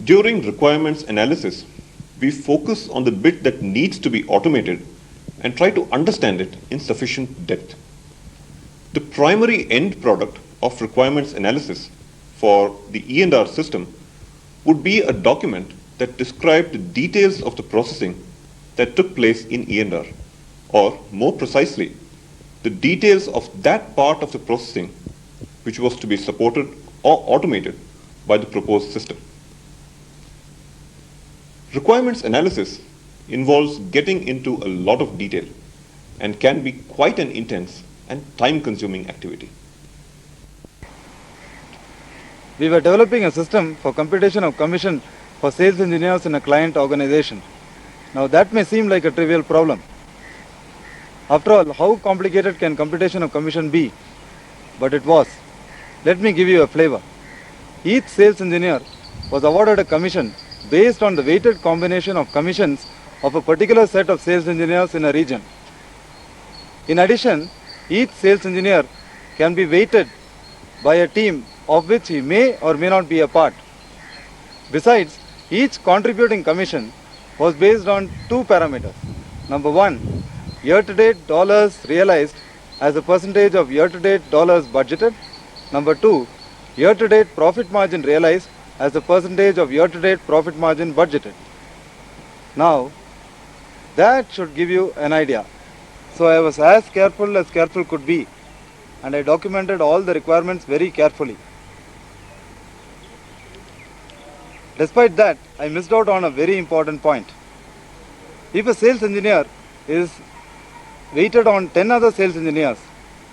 During requirements analysis, we focus on the bit that needs to be automated and try to understand it in sufficient depth. The primary end product of requirements analysis for the E&R system would be a document that described the details of the processing that took place in E&R, or more precisely, the details of that part of the processing which was to be supported or automated by the proposed system. Requirements analysis involves getting into a lot of detail and can be quite an intense and time-consuming activity. We were developing a system for computation of commission for sales engineers in a client organization. Now that may seem like a trivial problem. After all, how complicated can computation of commission be? But it was. Let me give you a flavor. Each sales engineer was awarded a commission based on the weighted combination of commissions of a particular set of sales engineers in a region. In addition, each sales engineer can be weighted by a team of which he may or may not be a part. Besides, each contributing commission was based on two parameters. Number one, year-to-date dollars realized as a percentage of year-to-date dollars budgeted. Number two, year-to-date profit margin realized as a percentage of year-to-date profit margin budgeted. Now, that should give you an idea. So I was as careful could be, and I documented all the requirements very carefully. Despite that, I missed out on a very important point. If a sales engineer is weighted on 10 other sales engineers,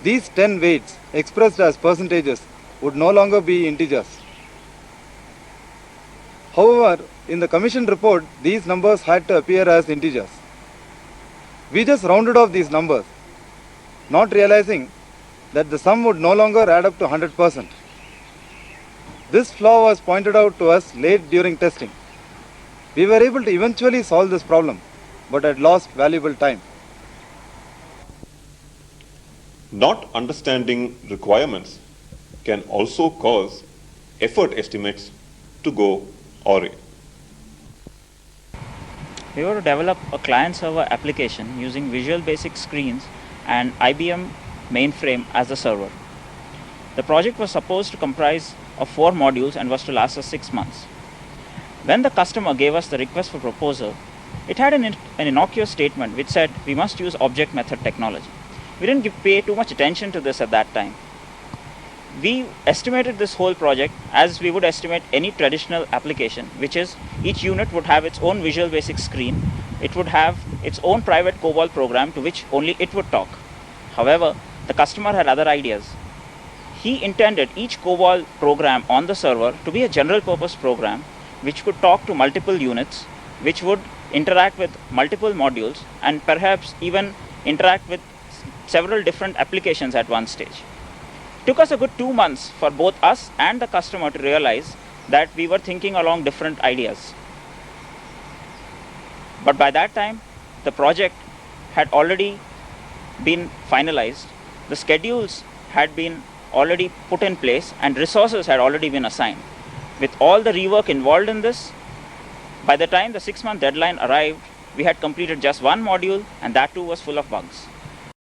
these 10 weights expressed as percentages would no longer be integers. However, in the commission report, these numbers had to appear as integers. We just rounded off these numbers, not realizing that the sum would no longer add up to 100%. This flaw was pointed out to us late during testing. We were able to eventually solve this problem, but had lost valuable time. Not understanding requirements can also cause effort estimates to go awry. We were to develop a client-server application using Visual Basic screens and IBM mainframe as the server. The project was supposed to comprise of 4 modules and was to last us 6 months. When the customer gave us the request for proposal, it had an innocuous statement which said we must use object method technology. We didn't pay too much attention to this at that time. We estimated this whole project as we would estimate any traditional application, which is each unit would have its own Visual Basic screen, it would have its own private COBOL program to which only it would talk. However, the customer had other ideas. He intended each COBOL program on the server to be a general purpose program which could talk to multiple units, which would interact with multiple modules and perhaps even interact with several different applications at one stage. It took us a good 2 months for both us and the customer to realize that we were thinking along different ideas. But by that time, the project had already been finalized, the schedules had been already put in place, and resources had already been assigned. With all the rework involved in this, by the time the 6-month deadline arrived, we had completed just one module, and that too was full of bugs.